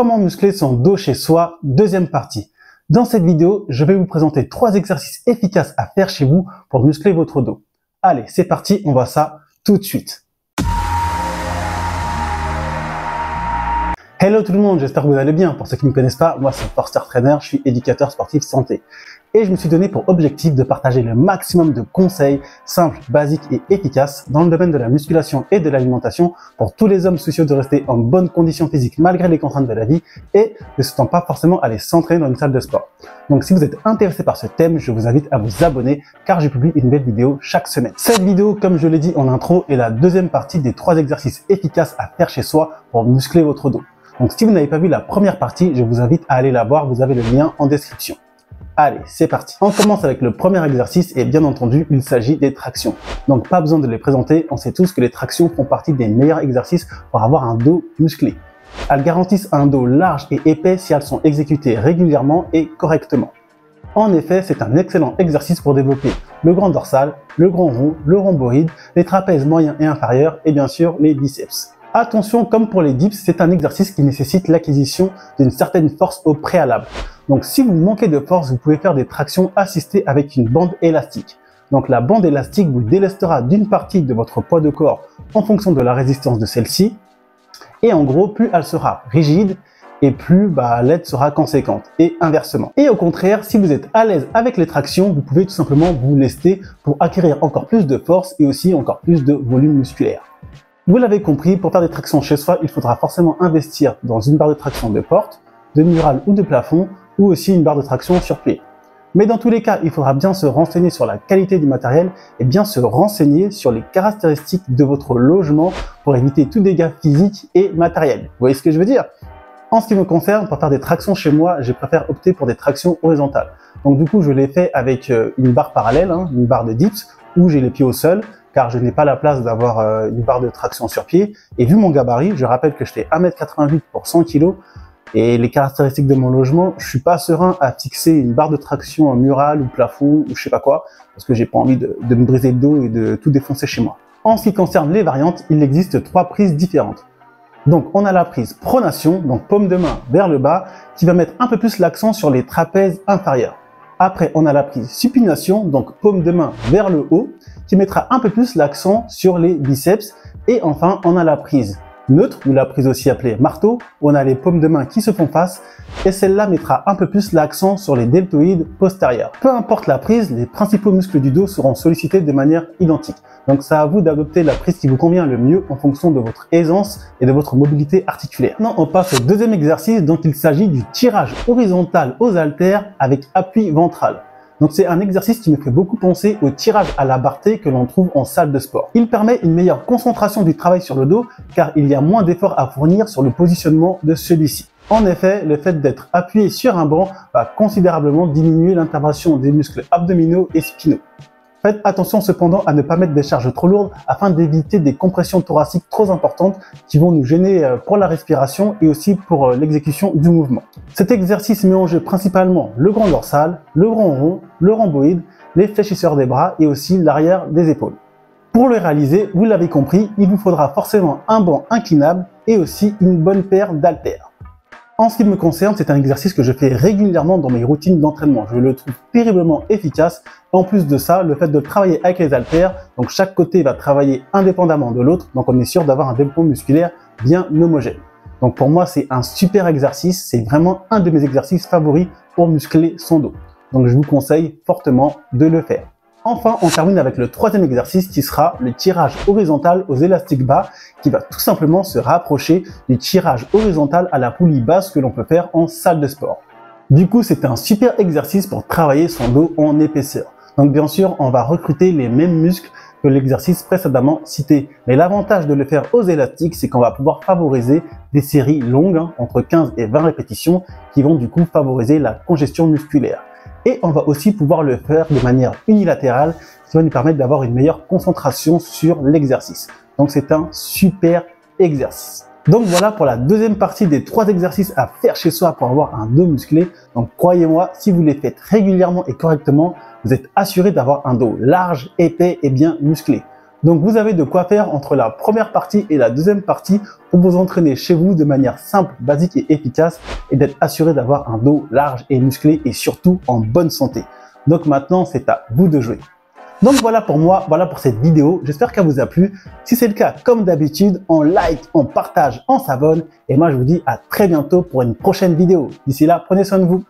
Comment muscler son dos chez soi, deuxième partie. Dans cette vidéo, je vais vous présenter 3 exercices efficaces à faire chez vous pour muscler votre dos. Allez, c'est parti, on voit ça tout de suite. Hello tout le monde, j'espère que vous allez bien. Pour ceux qui ne me connaissent pas, moi c'est Forster Trainer, je suis éducateur sportif santé. Et je me suis donné pour objectif de partager le maximum de conseils simples, basiques et efficaces dans le domaine de la musculation et de l'alimentation pour tous les hommes soucieux de rester en bonne condition physique malgré les contraintes de la vie et ne souhaitant pas forcément aller s'entraîner dans une salle de sport. Donc si vous êtes intéressé par ce thème, je vous invite à vous abonner car je publie une nouvelle vidéo chaque semaine. Cette vidéo, comme je l'ai dit en intro, est la deuxième partie des 3 exercices efficaces à faire chez soi pour muscler votre dos. Donc si vous n'avez pas vu la première partie, je vous invite à aller la voir, vous avez le lien en description. Allez, c'est parti. On commence avec le premier exercice et bien entendu, il s'agit des tractions. Donc pas besoin de les présenter, on sait tous que les tractions font partie des meilleurs exercices pour avoir un dos musclé. Elles garantissent un dos large et épais si elles sont exécutées régulièrement et correctement. En effet, c'est un excellent exercice pour développer le grand dorsal, le grand rond, le rhomboïde, les trapèzes moyens et inférieurs et bien sûr les biceps. Attention, comme pour les dips, c'est un exercice qui nécessite l'acquisition d'une certaine force au préalable. Donc si vous manquez de force, vous pouvez faire des tractions assistées avec une bande élastique. Donc la bande élastique vous délestera d'une partie de votre poids de corps en fonction de la résistance de celle-ci. Et en gros, plus elle sera rigide et plus l'aide sera conséquente et inversement. Et au contraire, si vous êtes à l'aise avec les tractions, vous pouvez tout simplement vous lester pour acquérir encore plus de force et aussi encore plus de volume musculaire. Vous l'avez compris, pour faire des tractions chez soi, il faudra forcément investir dans une barre de traction de porte, de murale ou de plafond, ou aussi une barre de traction sur pied. Mais dans tous les cas, il faudra bien se renseigner sur la qualité du matériel et bien se renseigner sur les caractéristiques de votre logement pour éviter tout dégât physique et matériel. Vous voyez ce que je veux dire? En ce qui me concerne, pour faire des tractions chez moi, je préfère opter pour des tractions horizontales. Donc du coup, je l'ai fait avec une barre parallèle, une barre de dips, où j'ai les pieds au sol, car je n'ai pas la place d'avoir une barre de traction sur pied. Et vu mon gabarit, je rappelle que je fais 1m88 pour 100 kg, et les caractéristiques de mon logement, je suis pas serein à fixer une barre de traction en murale ou plafond ou je sais pas quoi, parce que j'ai pas envie de me briser le dos et de tout défoncer chez moi. En ce qui concerne les variantes, il existe 3 prises différentes. Donc on a la prise pronation, donc paume de main vers le bas, qui va mettre un peu plus l'accent sur les trapèzes inférieurs. Après, on a la prise supination, donc paume de main vers le haut, qui mettra un peu plus l'accent sur les biceps. Et enfin, on a la prise neutre, ou la prise aussi appelée marteau, où on a les paumes de main qui se font face, et celle-là mettra un peu plus l'accent sur les deltoïdes postérieurs. Peu importe la prise, les principaux muscles du dos seront sollicités de manière identique. Donc c'est à vous d'adopter la prise qui vous convient le mieux en fonction de votre aisance et de votre mobilité articulaire. Maintenant, on passe au deuxième exercice, donc il s'agit du tirage horizontal aux haltères avec appui ventral. Donc c'est un exercice qui me fait beaucoup penser au tirage à la barre T que l'on trouve en salle de sport. Il permet une meilleure concentration du travail sur le dos car il y a moins d'efforts à fournir sur le positionnement de celui-ci. En effet, le fait d'être appuyé sur un banc va considérablement diminuer l'intervention des muscles abdominaux et spinaux. Faites attention cependant à ne pas mettre des charges trop lourdes afin d'éviter des compressions thoraciques trop importantes qui vont nous gêner pour la respiration et aussi pour l'exécution du mouvement. Cet exercice met en jeu principalement le grand dorsal, le grand rond, le rhomboïde, les fléchisseurs des bras et aussi l'arrière des épaules. Pour le réaliser, vous l'avez compris, il vous faudra forcément un banc inclinable et aussi une bonne paire d'haltères. En ce qui me concerne, c'est un exercice que je fais régulièrement dans mes routines d'entraînement. Je le trouve terriblement efficace. En plus de ça, le fait de travailler avec les haltères, donc chaque côté va travailler indépendamment de l'autre, donc on est sûr d'avoir un développement musculaire bien homogène. Donc pour moi, c'est un super exercice, c'est vraiment un de mes exercices favoris pour muscler son dos. Donc je vous conseille fortement de le faire. Enfin, on termine avec le troisième exercice qui sera le tirage horizontal aux élastiques bas qui va tout simplement se rapprocher du tirage horizontal à la poulie basse que l'on peut faire en salle de sport. Du coup, c'est un super exercice pour travailler son dos en épaisseur. Donc bien sûr, on va recruter les mêmes muscles que l'exercice précédemment cité. Mais l'avantage de le faire aux élastiques, c'est qu'on va pouvoir favoriser des séries longues, entre 15 et 20 répétitions, qui vont du coup favoriser la congestion musculaire. Et on va aussi pouvoir le faire de manière unilatérale, ce qui va nous permettre d'avoir une meilleure concentration sur l'exercice. Donc c'est un super exercice. Donc voilà pour la deuxième partie des 3 exercices à faire chez soi pour avoir un dos musclé. Donc croyez-moi, si vous les faites régulièrement et correctement, vous êtes assuré d'avoir un dos large, épais et bien musclé. Donc vous avez de quoi faire entre la première partie et la deuxième partie pour vous entraîner chez vous de manière simple, basique et efficace et d'être assuré d'avoir un dos large et musclé et surtout en bonne santé. Donc maintenant, c'est à vous de jouer. Donc voilà pour moi, voilà pour cette vidéo. J'espère qu'elle vous a plu. Si c'est le cas, comme d'habitude, on like, on partage, on s'abonne. Et moi, je vous dis à très bientôt pour une prochaine vidéo. D'ici là, prenez soin de vous.